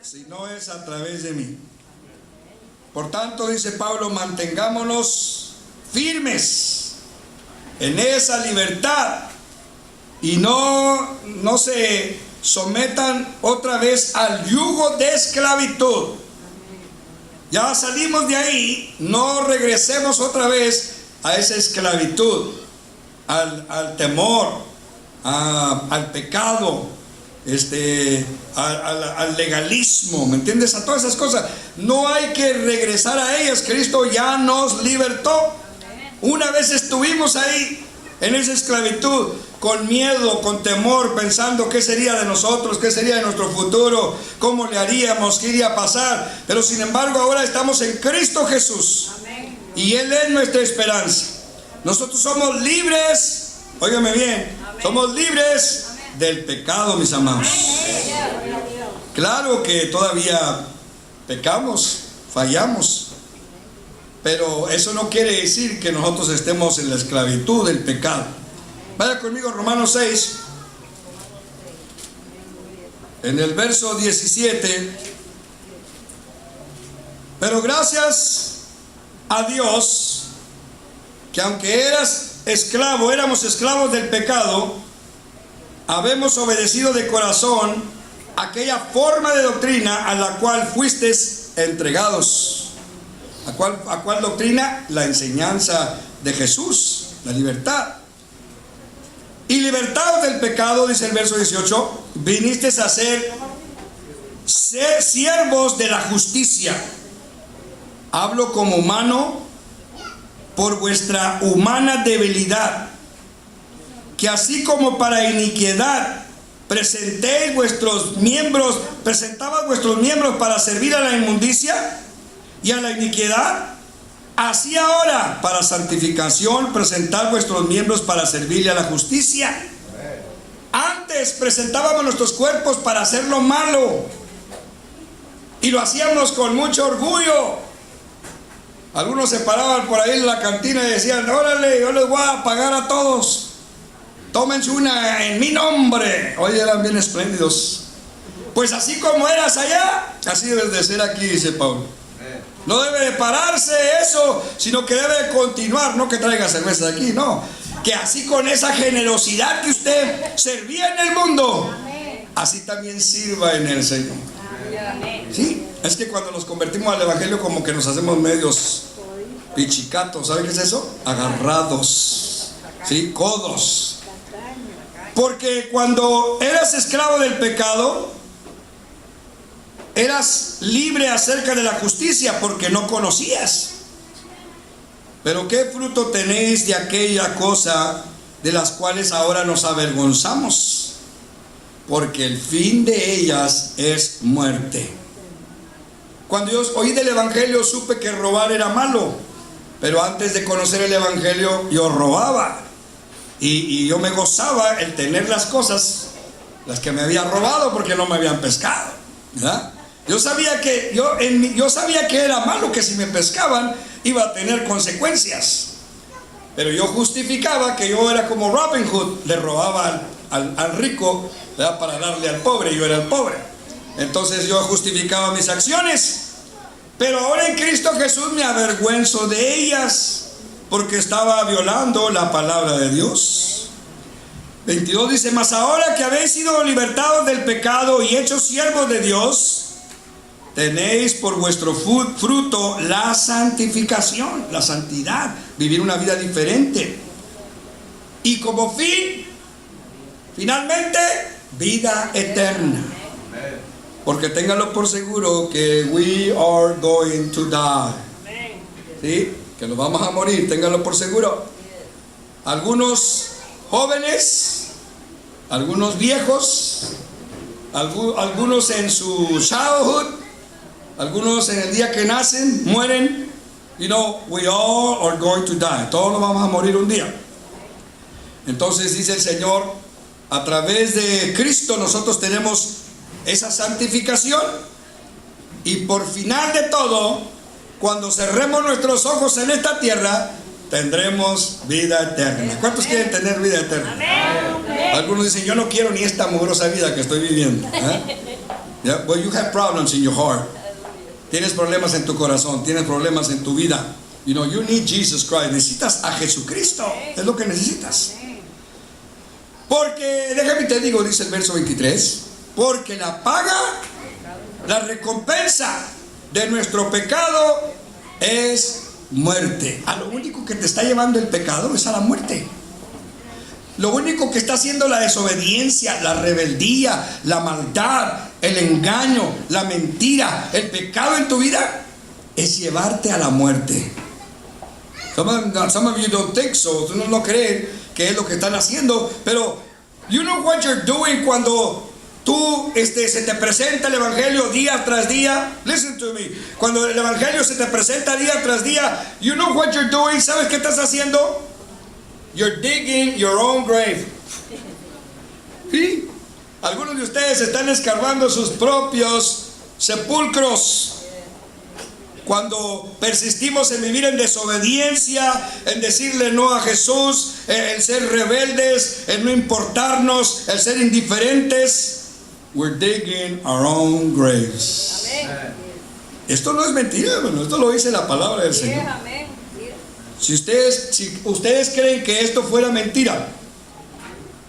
si no es a través de mí. Por tanto, dice Pablo, mantengámonos firmes en esa libertad y no se sometan otra vez al yugo de esclavitud. Ya salimos de ahí, no regresemos otra vez a esa esclavitud, al temor, al pecado, al legalismo, ¿me entiendes? A todas esas cosas. No hay que regresar a ellas. Cristo ya nos libertó. Una vez estuvimos ahí, en esa esclavitud, con miedo, con temor, pensando qué sería de nosotros, qué sería de nuestro futuro, cómo le haríamos, qué iría a pasar. Pero sin embargo ahora estamos en Cristo Jesús. Amén. Y Él es nuestra esperanza. Nosotros somos libres, óigame bien, amén, somos libres, amén, del pecado, mis amados. Amén. Claro que todavía pecamos, fallamos, pero eso no quiere decir que nosotros estemos en la esclavitud del pecado. Vaya conmigo a Romanos 6, en el verso 17. Pero gracias a Dios, que aunque éramos esclavos del pecado, habemos obedecido de corazón aquella forma de doctrina a la cual fuisteis entregados. ¿A cuál doctrina? La enseñanza de Jesús, la libertad. Y libertados del pecado, dice el verso 18, vinisteis a ser siervos de la justicia. Hablo como humano por vuestra humana debilidad, que así como para iniquidad presentabais vuestros miembros para servir a la inmundicia y a la iniquidad, así ahora para santificación presentad vuestros miembros para servirle a la justicia. Antes presentábamos nuestros cuerpos para hacer lo malo y lo hacíamos con mucho orgullo. Algunos se paraban por ahí en la cantina y decían: órale, yo les voy a pagar a todos, tómense una en mi nombre. Hoy eran bien espléndidos. Pues así como eras allá, así debes de ser aquí, dice Pablo. No debe de pararse eso, sino que debe de continuar. No que traiga cerveza de aquí, no. Que así, con esa generosidad que usted servía en el mundo, así también sirva en el Señor. Sí, es que cuando nos convertimos al evangelio, como que nos hacemos medios pichicatos. ¿Sabe qué es eso? Agarrados, ¿sí? Codos. Porque cuando eras esclavo del pecado, eras libre acerca de la justicia, porque no conocías. Pero ¿qué fruto tenéis de aquella cosa de las cuales ahora nos avergonzamos? Porque el fin de ellas es muerte. Cuando yo oí del evangelio, supe que robar era malo, pero antes de conocer el evangelio yo robaba, y yo me gozaba el tener las cosas, las que me había robado, porque no me habían pescado, ¿verdad? Yo sabía que era malo, que si me pescaban iba a tener consecuencias, pero yo justificaba que yo era como Robin Hood, le robaba al rico, ¿verdad?, para darle al pobre. Yo era el pobre, entonces yo justificaba mis acciones. Pero ahora en Cristo Jesús me avergüenzo de ellas, porque estaba violando la palabra de Dios. 22 dice: mas ahora que habéis sido libertados del pecado y hechos siervos de Dios, tenéis por vuestro fruto la santificación, la santidad, vivir una vida diferente. Y como finalmente, vida eterna. Porque ténganlo por seguro que we are going to die. ¿Sí? Que nos vamos a morir, ténganlo por seguro. Algunos jóvenes, algunos viejos, algunos en su childhood, algunos en el día que nacen, mueren. We all are going to die. Todos nos vamos a morir un día. Entonces dice el Señor, a través de Cristo nosotros tenemos esa santificación, y por final de todo, cuando cerremos nuestros ojos en esta tierra, tendremos vida eterna. ¿Cuántos quieren tener vida eterna? Algunos dicen: yo no quiero ni esta mugrosa vida que estoy viviendo, Yeah? Well, you have problems in your heart. Tienes problemas en tu corazón, tienes problemas en tu vida. You know, you need Jesus Christ. Necesitas a Jesucristo. Es lo que necesitas. Porque, déjame te digo, dice el verso 23, porque la paga, la recompensa de nuestro pecado es muerte. A lo único que te está llevando el pecado es a la muerte. Lo único que está haciendo la desobediencia, la rebeldía, la maldad, el engaño, la mentira, el pecado en tu vida es llevarte a la muerte. Some of you don't think so. Tú no creen que es lo que están haciendo, pero you know what you're doing cuando tú se te presenta el evangelio día tras día. Listen to me. Cuando el evangelio se te presenta día tras día, you know what you're doing. ¿Sabes qué estás haciendo? You're digging your own grave. ¿Sí? Algunos de ustedes están escarbando sus propios sepulcros. Cuando persistimos en vivir en desobediencia, en decirle no a Jesús, en ser rebeldes, en no importarnos, en ser indiferentes, we're digging our own graves. Amén. Esto no es mentira, bueno, esto lo dice la palabra del Señor. Amén. Si ustedes creen que esto fuera mentira,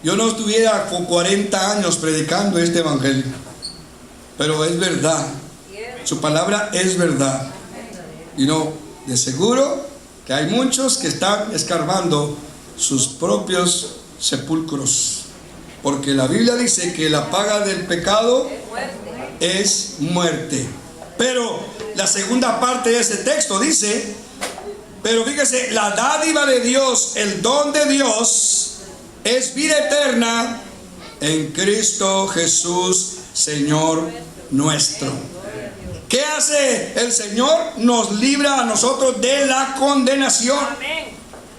yo no estuviera con 40 años predicando este evangelio. Pero es verdad. Su palabra es verdad. Y no, de seguro que hay muchos que están escarbando sus propios sepulcros. Porque la Biblia dice que la paga del pecado es muerte. Pero la segunda parte de ese texto dice, pero fíjese, la dádiva de Dios, el don de Dios, es vida eterna en Cristo Jesús, Señor nuestro. ¿Qué hace el Señor? Nos libra a nosotros de la condenación.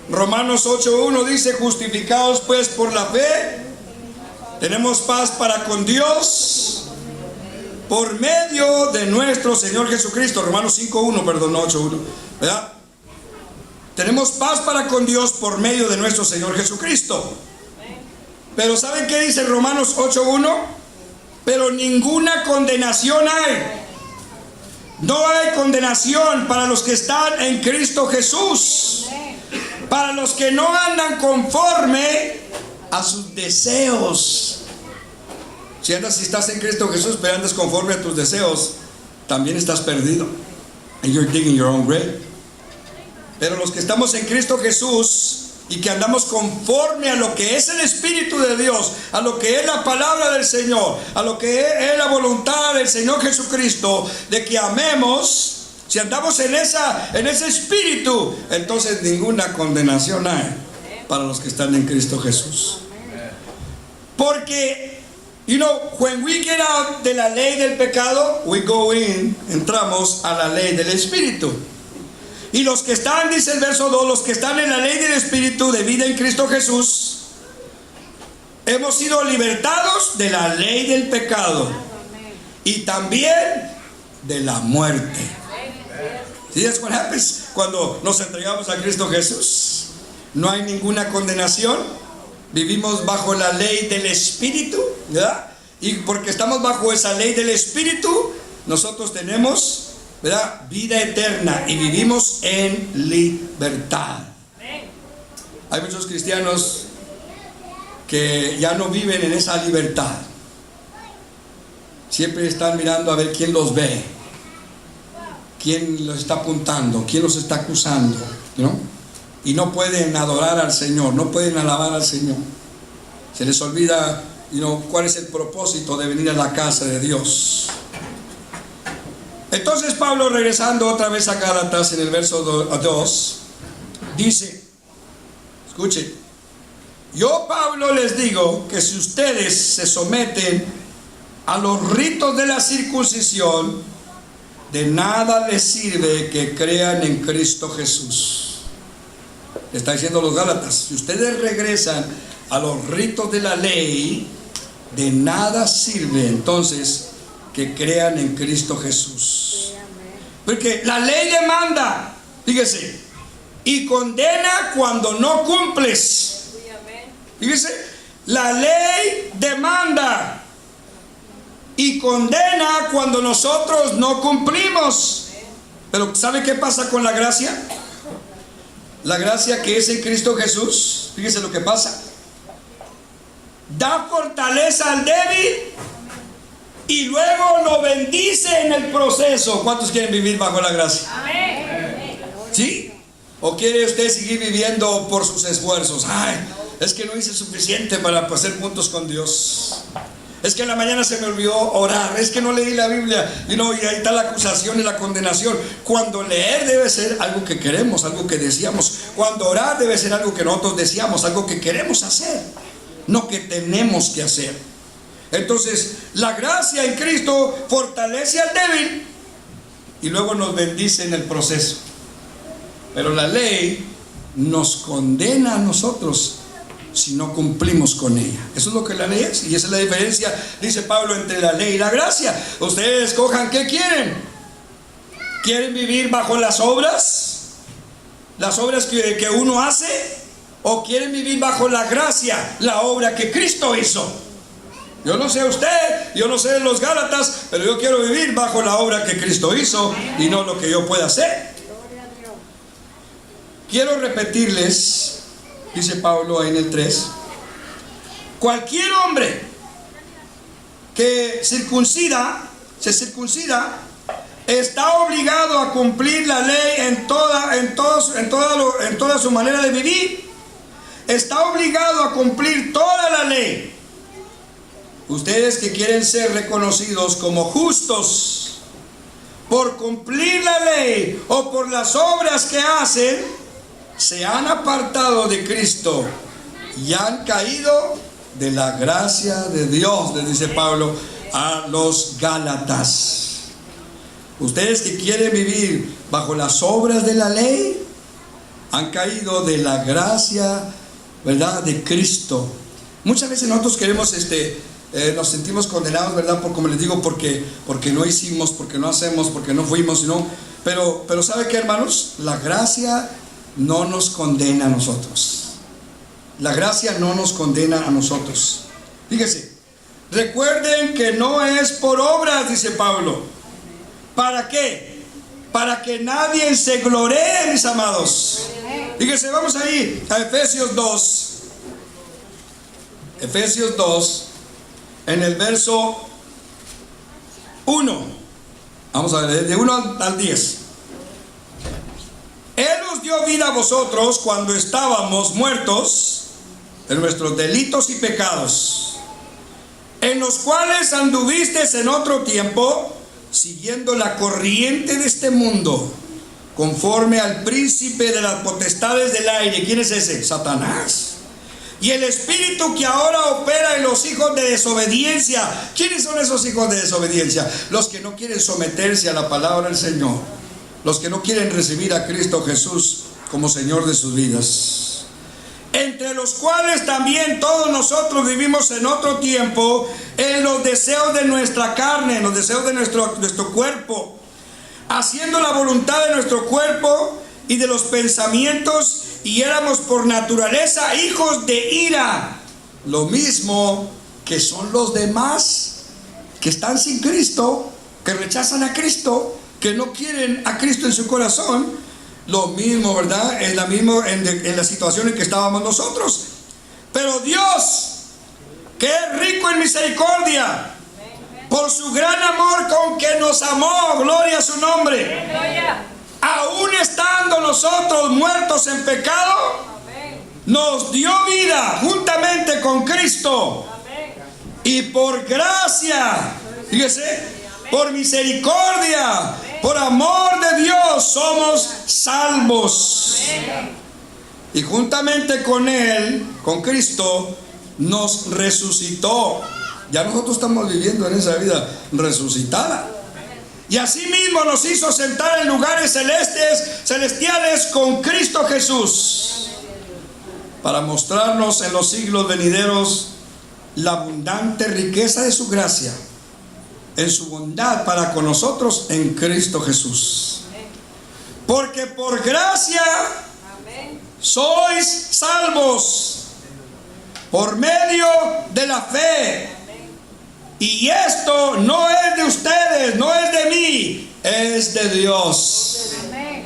Romanos 8:1 dice, justificados pues por la fe, tenemos paz para con Dios por medio de nuestro Señor Jesucristo. Romanos 5:1, perdón, no 8:1, ¿verdad? Tenemos paz para con Dios por medio de nuestro Señor Jesucristo. Pero ¿saben qué dice Romanos 8:1? Pero ninguna condenación hay. No hay condenación para los que están en Cristo Jesús. Para los que no andan conforme a sus deseos. Si estás en Cristo Jesús, pero andas conforme a tus deseos, también estás perdido. And you're digging your own grave. Pero los que estamos en Cristo Jesús y que andamos conforme a lo que es el Espíritu de Dios, a lo que es la palabra del Señor, a lo que es la voluntad del Señor Jesucristo, de que amemos, si andamos en ese espíritu, entonces ninguna condenación hay para los que están en Cristo Jesús. Porque, you know, when we get out de la ley del pecado, we go in, entramos a la ley del Espíritu. Y los que están, dice el verso 2, los que están en la ley del Espíritu de vida en Cristo Jesús, hemos sido libertados de la ley del pecado y también de la muerte. ¿Sí? That's what happens cuando nos entregamos a Cristo Jesús. No hay ninguna condenación. Vivimos bajo la ley del Espíritu, ¿verdad? Y porque estamos bajo esa ley del Espíritu, nosotros tenemos, ¿verdad?, vida eterna y vivimos en libertad. Hay muchos cristianos que ya no viven en esa libertad. Siempre están mirando a ver quién los ve, quién los está apuntando, quién los está acusando, ¿no? Y no pueden adorar al Señor, no pueden alabar al Señor. Se les olvida, cuál es el propósito de venir a la casa de Dios. Entonces Pablo, regresando otra vez a Gálatas, en el verso 2, dice, escuchen, yo Pablo les digo que si ustedes se someten a los ritos de la circuncisión, de nada les sirve que crean en Cristo Jesús. Está diciendo los Gálatas, si ustedes regresan a los ritos de la ley, de nada sirve entonces que crean en Cristo Jesús. Porque la ley demanda, fíjese, y condena cuando no cumples. Fíjese, la ley demanda y condena cuando nosotros no cumplimos. Pero ¿sabe qué pasa con la gracia? La gracia que es en Cristo Jesús, fíjese lo que pasa. Da fortaleza al débil y luego lo bendice en el proceso. ¿Cuántos quieren vivir bajo la gracia? ¿Sí? ¿O quiere usted seguir viviendo por sus esfuerzos? Ay, es que no hice suficiente para hacer puntos con Dios. Es que en la mañana se me olvidó orar. Es que no leí la Biblia. Y ahí está la acusación y la condenación. Cuando leer debe ser algo que queremos, algo que deseamos. Cuando orar debe ser algo que nosotros deseamos, algo que queremos hacer, no que tenemos que hacer. Entonces, la gracia en Cristo fortalece al débil y luego nos bendice en el proceso. Pero la ley nos condena a nosotros si no cumplimos con ella. Eso es lo que la ley es, y esa es la diferencia, dice Pablo, entre la ley y la gracia. Ustedes escojan qué quieren. ¿Quieren vivir bajo las obras? ¿Las obras que uno hace? ¿O quieren vivir bajo la gracia, la obra que Cristo hizo? Yo no sé usted, yo no sé los Gálatas, pero yo quiero vivir bajo la obra que Cristo hizo y no lo que yo pueda hacer. Quiero repetirles, dice Pablo ahí en el 3, cualquier hombre que se circuncida, está obligado a cumplir la ley en toda su manera de vivir. Está obligado a cumplir toda la ley. Ustedes que quieren ser reconocidos como justos por cumplir la ley o por las obras que hacen, se han apartado de Cristo y han caído de la gracia de Dios, les dice Pablo a los Gálatas. Ustedes que quieren vivir bajo las obras de la ley han caído de la gracia, ¿verdad?, de Cristo. Muchas veces nosotros queremos nos sentimos condenados, ¿verdad? Como les digo, porque no hicimos, porque no hacemos, porque no fuimos, ¿no? Pero ¿sabe qué, hermanos? La gracia no nos condena a nosotros. La gracia no nos condena a nosotros. Fíjese, recuerden que no es por obras, dice Pablo. ¿Para qué? Para que nadie se gloree, mis amados. Fíjese, vamos ahí a Efesios 2. Efesios 2, en el verso 1. Vamos a ver, de 1 al 10. Él os dio vida a vosotros cuando estábamos muertos en nuestros delitos y pecados, en los cuales anduvisteis en otro tiempo, siguiendo la corriente de este mundo, conforme al príncipe de las potestades del aire. ¿Quién es ese? Satanás. Y el espíritu que ahora opera en los hijos de desobediencia. ¿Quiénes son esos hijos de desobediencia? Los que no quieren someterse a la palabra del Señor, los que no quieren recibir a Cristo Jesús como Señor de sus vidas. Entre los cuales también todos nosotros vivimos en otro tiempo, en los deseos de nuestra carne, en los deseos de nuestro cuerpo, haciendo la voluntad de nuestro cuerpo y de los pensamientos, y éramos por naturaleza hijos de ira, lo mismo que son los demás que están sin Cristo, que rechazan a Cristo, que no quieren a Cristo en su corazón. Lo mismo, ¿verdad? Es la misma en la situación en que estábamos nosotros. Pero Dios, que es rico en misericordia, por su gran amor con que nos amó, gloria a su nombre, aún estando nosotros muertos en pecado, nos dio vida juntamente con Cristo. Y por gracia, fíjese, por misericordia, por amor de Dios, somos salvos. Y juntamente con Él, con Cristo, nos resucitó. Ya nosotros estamos viviendo en esa vida resucitada. Y asimismo nos hizo sentar en lugares celestiales con Cristo Jesús, para mostrarnos en los siglos venideros la abundante riqueza de su gracia, en su bondad para con nosotros en Cristo Jesús. Porque por gracia sois salvos por medio de la fe. Y esto no es de ustedes, no es de mí, es de Dios.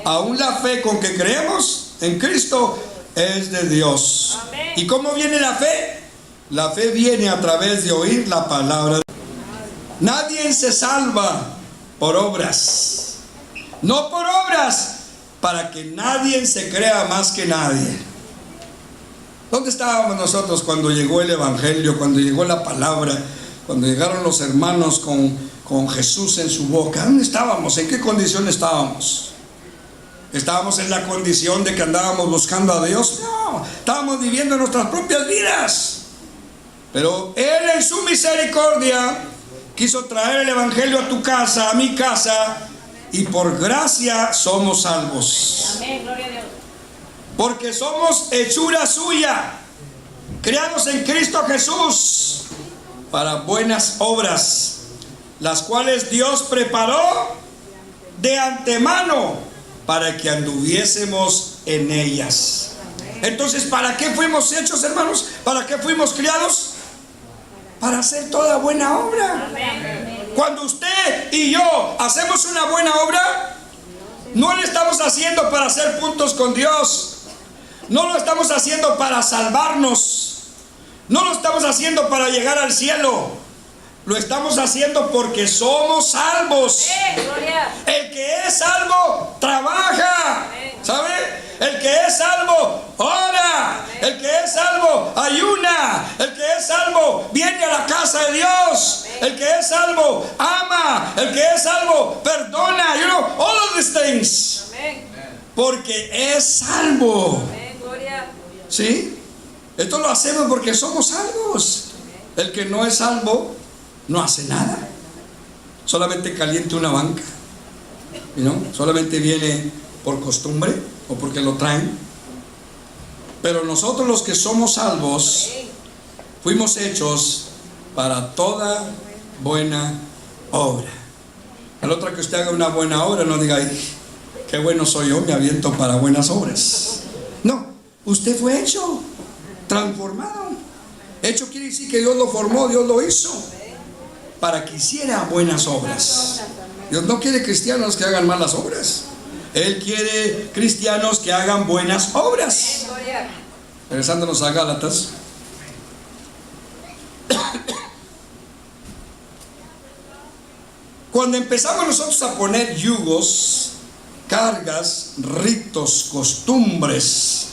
Aún la fe con que creemos en Cristo es de Dios. ¿Y cómo viene la fe? La fe viene a través de oír la palabra. Nadie se salva por obras. No por obras para que nadie se crea más que nadie. ¿Dónde estábamos nosotros cuando llegó el Evangelio, cuando llegó la palabra, cuando llegaron los hermanos con Jesús en su boca? ¿Dónde estábamos? ¿En qué condición estábamos? ¿Estábamos en la condición de que andábamos buscando a Dios? No, estábamos viviendo nuestras propias vidas. Pero Él en su misericordia quiso traer el Evangelio a tu casa, a mi casa, y por gracia somos salvos. Amén, gloria a Dios. Porque somos hechura suya, creados en Cristo Jesús para buenas obras, las cuales Dios preparó de antemano para que anduviésemos en ellas. Entonces, ¿para qué fuimos hechos, hermanos? ¿Para qué fuimos criados? Para hacer toda buena obra. Cuando usted y yo hacemos una buena obra, no lo estamos haciendo para hacer puntos con Dios. No lo estamos haciendo para salvarnos. No lo estamos haciendo para llegar al cielo. Lo estamos haciendo porque somos salvos. El que es salvo trabaja, ¿sabe? El que es salvo ora. El que es salvo ayuna. El que es salvo viene a la casa de Dios. El que es salvo ama. El que es salvo perdona. You know, all of these things. Porque es salvo. ¿Sí? Esto lo hacemos porque somos salvos. El que no es salvo no hace nada. Solamente calienta una banca, ¿no? Solamente viene por costumbre o porque lo traen. Pero nosotros los que somos salvos fuimos hechos para toda buena obra. Al otro que usted haga una buena obra, no diga, ay, qué bueno soy yo, me aviento para buenas obras. No, usted fue hecho, transformado. Hecho quiere decir que Dios lo formó, Dios lo hizo para que hiciera buenas obras. Dios no quiere cristianos que hagan malas obras. Él quiere cristianos que hagan buenas obras. Regresándonos a Gálatas. Cuando empezamos nosotros a poner yugos, cargas, ritos, costumbres,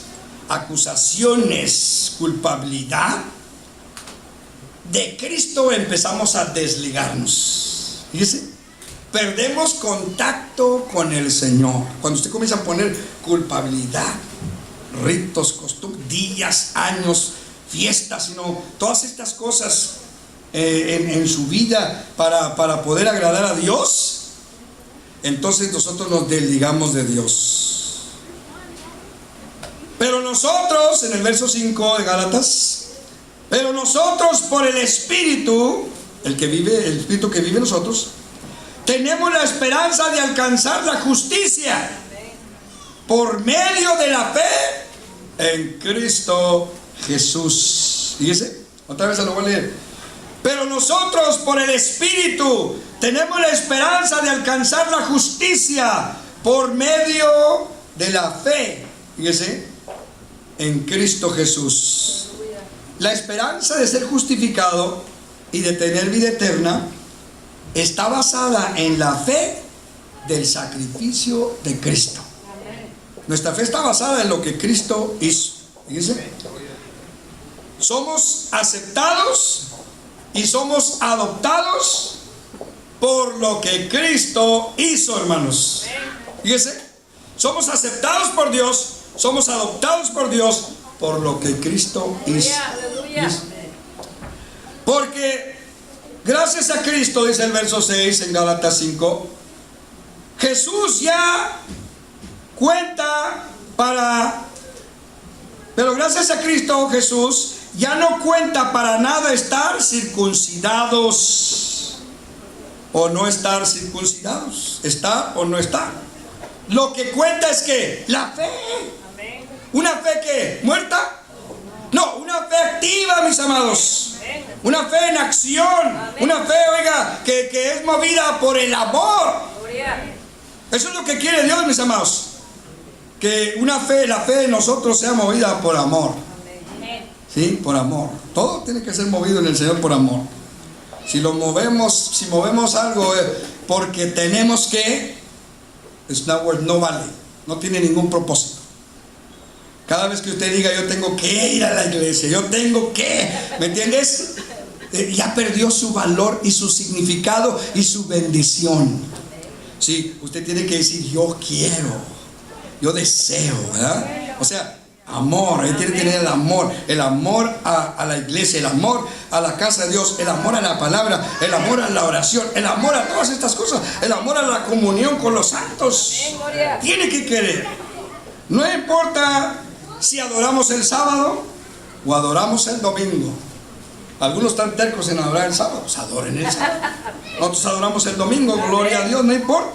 acusaciones, culpabilidad, de Cristo empezamos a desligarnos. Fíjese, perdemos contacto con el Señor. Cuando usted comienza a poner culpabilidad, ritos, costumbres, días, años, fiestas, sino todas estas cosas en su vida para poder agradar a Dios, entonces nosotros nos desligamos de Dios. Pero nosotros, en el verso 5 de Gálatas, pero nosotros por el Espíritu, el Espíritu que vive en nosotros, tenemos la esperanza de alcanzar la justicia por medio de la fe en Cristo Jesús. Fíjese, otra vez se lo voy a leer. Pero nosotros por el Espíritu tenemos la esperanza de alcanzar la justicia por medio de la fe, fíjese, en Cristo Jesús. La esperanza de ser justificado y de tener vida eterna está basada en la fe del sacrificio de Cristo. Nuestra fe está basada en lo que Cristo hizo. Fíjense. Somos aceptados y somos adoptados por lo que Cristo hizo, hermanos. Fíjense. Somos aceptados por Dios, somos adoptados por Dios por lo que Cristo hizo. Porque gracias a Cristo, dice el verso 6 en Gálatas 5, Jesús ya cuenta pero gracias a Cristo Jesús ya no cuenta para nada estar circuncidados o no estar circuncidados, está o no está. Lo que cuenta es que la fe. ¿Una fe que muerta? No, una fe activa, mis amados. Una fe en acción. Una fe, oiga, que es movida por el amor. Eso es lo que quiere Dios, mis amados. Que una fe, la fe de nosotros sea movida por amor. Sí, por amor. Todo tiene que ser movido en el Señor por amor. Si movemos algo porque tenemos que, no vale. No tiene ningún propósito. Cada vez que usted diga yo tengo que ir a la iglesia, yo tengo que, ¿me entiendes? Ya perdió su valor y su significado y su bendición. Sí, usted tiene que decir yo quiero, yo deseo, ¿verdad? O sea, amor, él tiene que tener el amor a la iglesia, el amor a la casa de Dios, el amor a la palabra, el amor a la oración, el amor a todas estas cosas, el amor a la comunión con los santos. Tiene que querer. No importa si adoramos el sábado o adoramos el domingo. Algunos están tercos en adorar el sábado, pues adoren el sábado. Nosotros adoramos el domingo, gloria a Dios, no importa.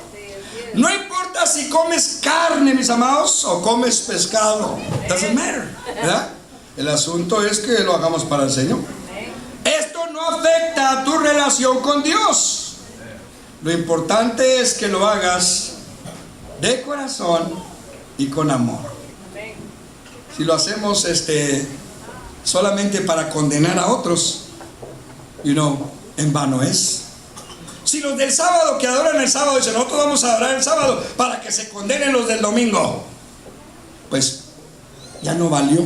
No importa si comes carne, mis amados, o comes pescado. Doesn't matter, ¿verdad? El asunto es que lo hagamos para el Señor. Esto no afecta a tu relación con Dios. Lo importante es que lo hagas de corazón y con amor. Si lo hacemos solamente para condenar a otros, en vano es. Si los del sábado que adoran el sábado dicen nosotros vamos a adorar el sábado para que se condenen los del domingo, pues ya no valió,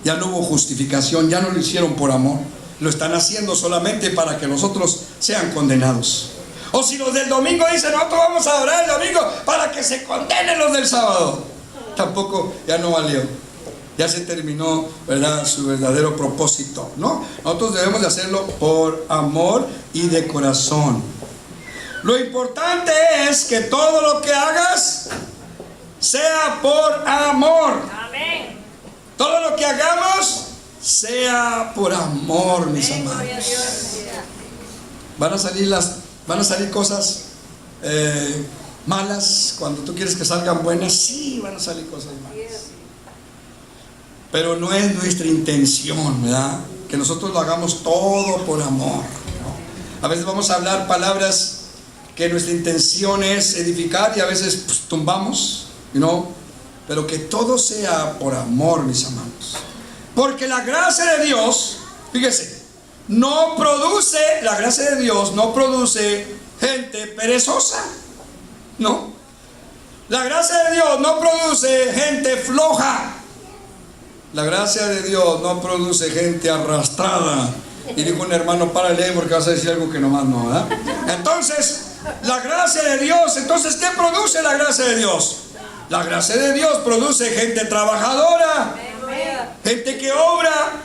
ya no hubo justificación, ya no lo hicieron por amor, lo están haciendo solamente para que los otros sean condenados. O si los del domingo dicen nosotros vamos a adorar el domingo para que se condenen los del sábado, tampoco ya no valió. Ya se terminó, ¿verdad?, su verdadero propósito, ¿no? Nosotros debemos de hacerlo por amor y de corazón. Lo importante es que todo lo que hagas sea por amor. Amén. Todo lo que hagamos sea por amor, mis amados. Van a salir cosas malas cuando tú quieres que salgan buenas. Sí, van a salir cosas malas. Pero no es nuestra intención, ¿verdad? Que nosotros lo hagamos todo por amor, ¿no? A veces vamos a hablar palabras que nuestra intención es edificar y a veces tumbamos, pero que todo sea por amor, mis amados. Porque la gracia de Dios, fíjese, la gracia de Dios no produce gente perezosa, no. La gracia de Dios no produce gente floja. La gracia de Dios no produce gente arrastrada. Y dijo un hermano, párale porque vas a decir algo que nomás no, ¿verdad? Entonces, la gracia de Dios, entonces, ¿qué produce la gracia de Dios? La gracia de Dios produce gente trabajadora, gente que obra,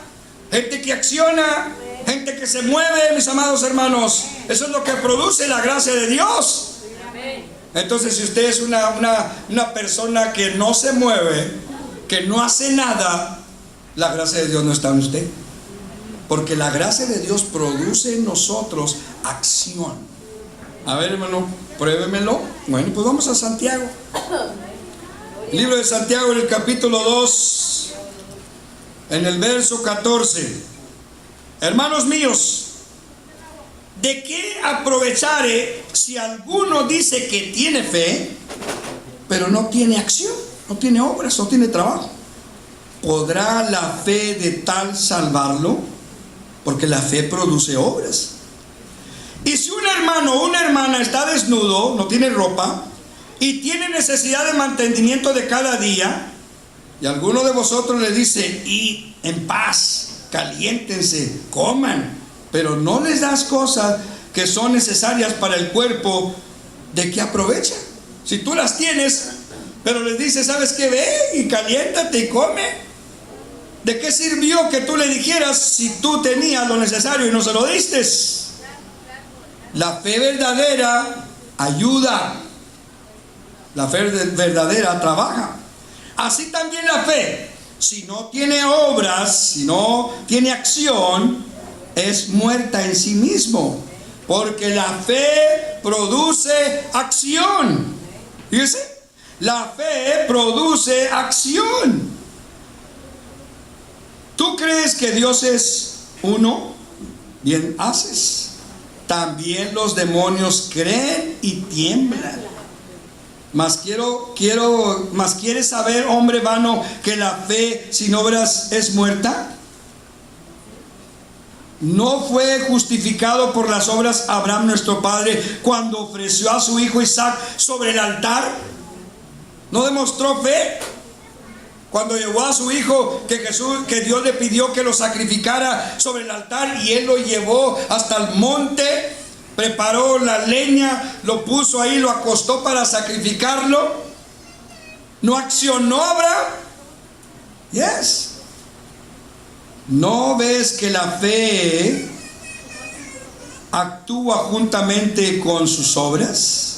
gente que acciona, gente que se mueve, mis amados hermanos. Eso es lo que produce la gracia de Dios. Entonces, si usted es una persona que no se mueve, que no hace nada, la gracia de Dios no está en usted. Porque la gracia de Dios produce en nosotros acción. A ver, hermano, pruébemelo. Bueno, pues vamos a Santiago. Libro de Santiago, en el capítulo 2, en el verso 14. Hermanos míos, ¿de qué aprovecharé si alguno dice que tiene fe, pero no tiene acción, no tiene obras, no tiene trabajo? ¿Podrá la fe de tal salvarlo? Porque la fe produce obras. Y si un hermano o una hermana está desnudo, no tiene ropa, y tiene necesidad de mantenimiento de cada día, y alguno de vosotros le dice, id en paz, caliéntense, coman, pero no les das cosas que son necesarias para el cuerpo, ¿de qué aprovecha? Si tú las tienes, pero les dices, ¿sabes qué? Ve y caliéntate y come. ¿De qué sirvió que tú le dijeras si tú tenías lo necesario y no se lo diste? La fe verdadera ayuda. La fe verdadera trabaja. Así también la fe, si no tiene obras, si no tiene acción, es muerta en sí mismo. Porque la fe produce acción. Fíjese, la fe produce acción. ¿Tú crees que Dios es uno? bien haces. También los demonios creen y tiemblan. Mas ¿quieres saber, hombre vano, que la fe sin obras es muerta? ¿No fue justificado por las obras Abraham nuestro padre cuando ofreció a su hijo Isaac sobre el altar? ¿No demostró fe cuando llevó a su hijo que Dios le pidió que lo sacrificara sobre el altar, y él lo llevó hasta el monte, preparó la leña, lo puso ahí, lo acostó para sacrificarlo? ¿No accionó Abraham? Yes. ¿No ves que la fe actúa juntamente con sus obras?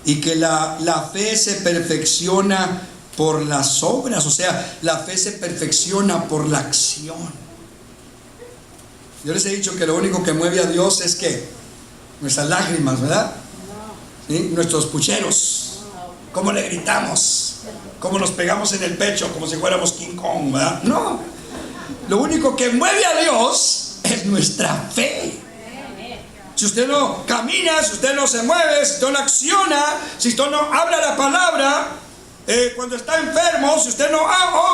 Y que la fe se perfecciona por las obras. O sea, la fe se perfecciona por la acción. Yo les he dicho que lo único que mueve a Dios es que nuestras lágrimas, ¿verdad? ¿Sí? Nuestros pucheros, cómo le gritamos, cómo nos pegamos en el pecho como si fuéramos King Kong, ¿verdad? No, lo único que mueve a Dios es nuestra fe. Si usted no camina, si usted no se mueve, si usted no acciona, si usted no habla la palabra, cuando está enfermo, si usted no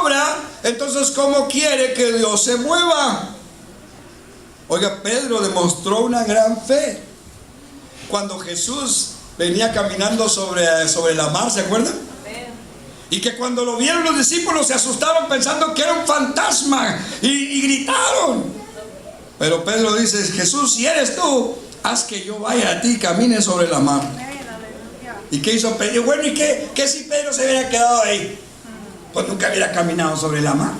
obra, entonces ¿cómo quiere que Dios se mueva? Oiga, Pedro demostró una gran fe cuando Jesús venía caminando sobre la mar, ¿se acuerdan? Y que cuando lo vieron los discípulos se asustaron pensando que era un fantasma y gritaron. Pero Pedro dice: Jesús, si eres tú, haz que yo vaya a ti y camine sobre la mar. ¿Y qué hizo Pedro? Bueno, ¿y qué si Pedro se hubiera quedado ahí? Pues nunca hubiera caminado sobre la mar.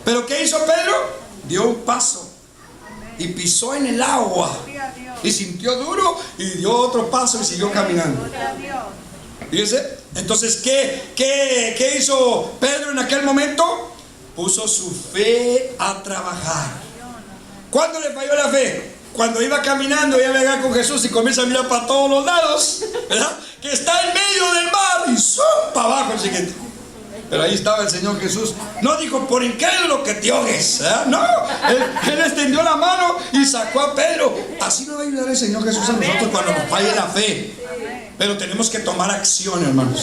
¿Pero qué hizo Pedro? Dio un paso y pisó en el agua y sintió duro y dio otro paso y siguió caminando. Fíjense. Entonces, ¿qué hizo Pedro en aquel momento? Puso su fe a trabajar. ¿Cuándo le falló la fe? Cuando iba caminando, iba a llegar con Jesús y comienza a mirar para todos los lados, ¿verdad? Que está en medio del mar y ¡zum! Para abajo el siguiente. Pero ahí estaba el Señor Jesús. No dijo: por incrédulo que te ahogues, ¿verdad? No, él extendió la mano y sacó a Pedro. Así nos va a ayudar el Señor Jesús a nosotros cuando nos falle la fe. Pero tenemos que tomar acción, hermanos,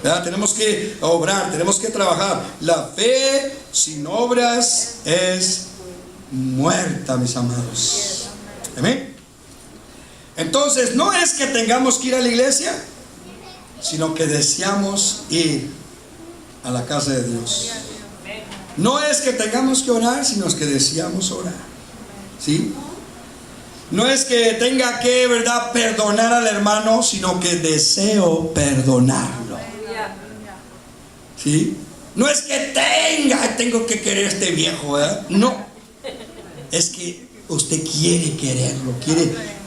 ¿verdad? Tenemos que obrar, tenemos que trabajar. La fe sin obras es muerta, mis amados. Amén. Entonces, no es que tengamos que ir a la iglesia, sino que deseamos ir a la casa de Dios. No es que tengamos que orar, sino que deseamos orar. ¿Sí? No es que tenga que, ¿verdad?, perdonar al hermano, sino que deseo perdonarlo. ¿Sí? No es que tengo que querer a este viejo, ¿verdad? No. Es que usted quiere quererlo,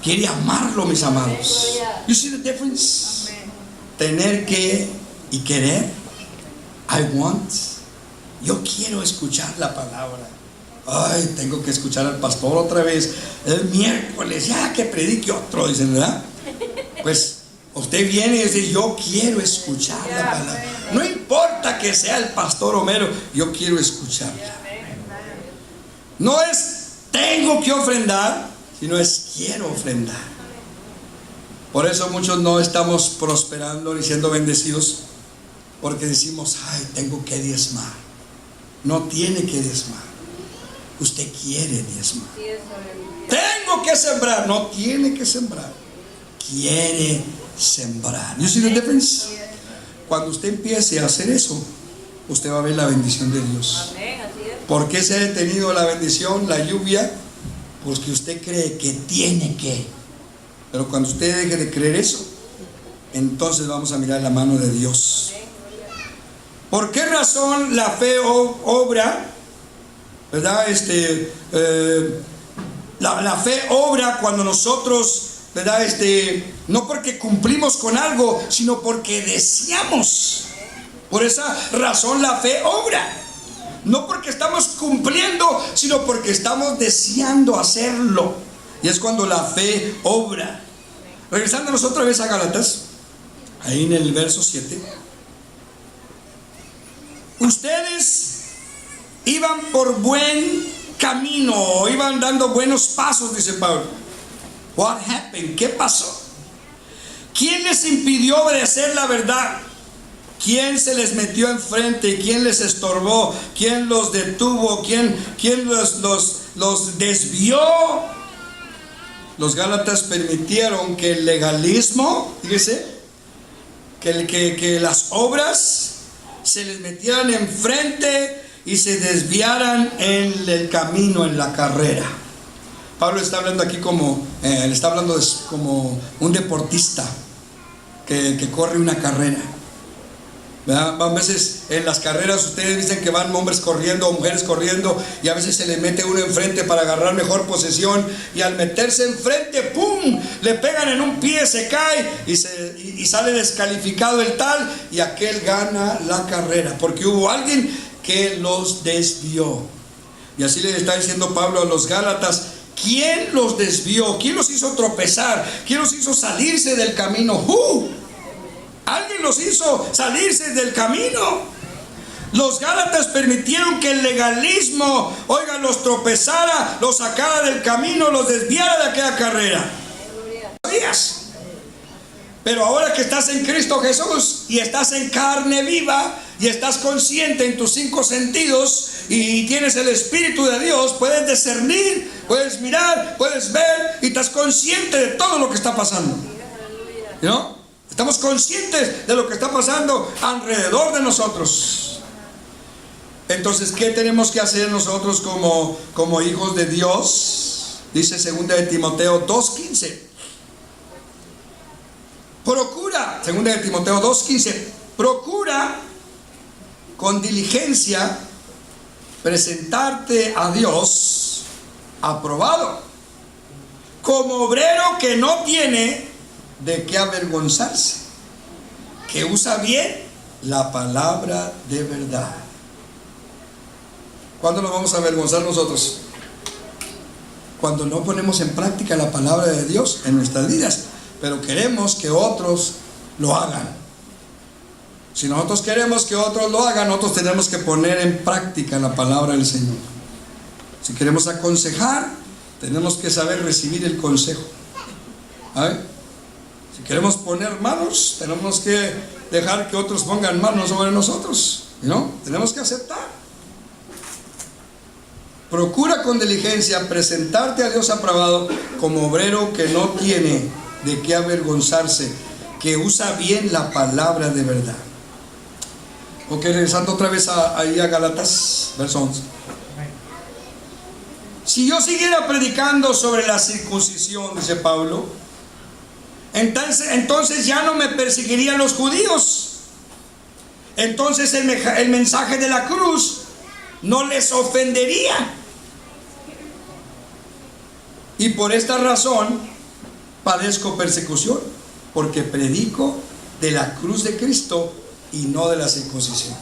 quiere amarlo, mis amados. You see the difference? Tener que y querer. I want. Yo quiero escuchar la palabra. Ay, tengo que escuchar al pastor otra vez el miércoles, ya que predique otro, dicen, ¿verdad? Pues usted viene y dice: yo quiero escuchar la palabra. No importa que sea el pastor Homero, yo quiero escucharla. No es tengo que ofrendar, sino es quiero ofrendar. Por eso muchos no estamos prosperando ni siendo bendecidos, porque decimos: ay, tengo que diezmar. No tiene que diezmar. Usted quiere diezmar. Tengo que sembrar. No tiene que sembrar. Quiere sembrar. You see the difference? Cuando usted empiece a hacer eso, usted va a ver la bendición de Dios. ¿Por qué se ha detenido la bendición, la lluvia? Pues que usted cree que tiene que. Pero cuando usted deje de creer eso, entonces vamos a mirar la mano de Dios. ¿Por qué razón la fe obra? ¿Verdad? La fe obra cuando nosotros, ¿verdad? No porque cumplimos con algo, sino porque deseamos. Por esa razón la fe obra. No porque estamos cumpliendo, sino porque estamos deseando hacerlo. Y es cuando la fe obra. Regresándonos otra vez a Gálatas, ahí en el verso 7. Ustedes iban por buen camino, iban dando buenos pasos, dice Pablo. What happened? ¿Qué pasó? ¿Quién les impidió obedecer la verdad? ¿Quién se les metió enfrente? ¿Quién les estorbó? ¿Quién los detuvo? ¿Quién los desvió? Los Gálatas permitieron que el legalismo, fíjese, que las obras se les metieran enfrente y se desviaran en el camino, en la carrera. Pablo está hablando aquí como un deportista que corre una carrera. ¿Verdad? A veces en las carreras ustedes dicen que van hombres corriendo o mujeres corriendo, y a veces se le mete uno enfrente para agarrar mejor posesión, y al meterse enfrente, ¡pum!, le pegan en un pie, se cae y sale descalificado el tal, y aquel gana la carrera porque hubo alguien que los desvió. Y así le está diciendo Pablo a los Gálatas: ¿quién los desvió? ¿Quién los hizo tropezar? ¿Quién los hizo salirse del camino? Alguien los hizo salirse del camino. Los Gálatas permitieron que el legalismo, oiga, los tropezara, los sacara del camino, los desviara de aquella carrera. ¿Sabías? Pero ahora que estás en Cristo Jesús y estás en carne viva y estás consciente en tus 5 sentidos y tienes el Espíritu de Dios, puedes discernir, puedes mirar, puedes ver, y estás consciente de todo lo que está pasando. ¿No? Estamos conscientes de lo que está pasando alrededor de nosotros. Entonces, ¿qué tenemos que hacer nosotros como hijos de Dios? Dice 2 de Timoteo 2:15. Procura, 2 de Timoteo 2:15, procura con diligencia presentarte a Dios aprobado, como obrero que no tiene de qué avergonzarse, que usa bien la palabra de verdad. ¿Cuándo nos vamos a avergonzar nosotros? Cuando no ponemos en práctica la palabra de Dios en nuestras vidas, pero queremos que otros lo hagan. Si nosotros queremos que otros lo hagan, nosotros tenemos que poner en práctica la palabra del Señor. Si queremos aconsejar, tenemos que saber recibir el consejo. ¿Ay? Si queremos poner manos, tenemos que dejar que otros pongan manos sobre nosotros, ¿no? Tenemos que aceptar. Procura con diligencia presentarte a Dios aprobado, como obrero que no tiene de qué avergonzarse, que usa bien la palabra de verdad. Ok, regresando otra vez ahí a Gálatas, verso 11. Si yo siguiera predicando sobre la circuncisión, dice Pablo, entonces ya no me perseguirían los judíos. Entonces el mensaje de la cruz no les ofendería. Y por esta razón padezco persecución, porque predico de la cruz de Cristo y no de la circuncisión.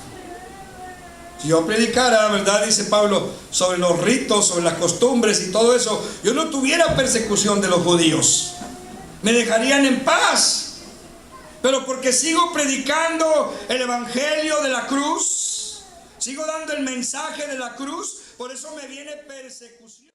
Si yo predicara, ¿verdad?, dice Pablo, sobre los ritos, sobre las costumbres y todo eso, yo no tuviera persecución de los judíos. Me dejarían en paz. Pero porque sigo predicando el evangelio de la cruz, sigo dando el mensaje de la cruz, por eso me viene persecución.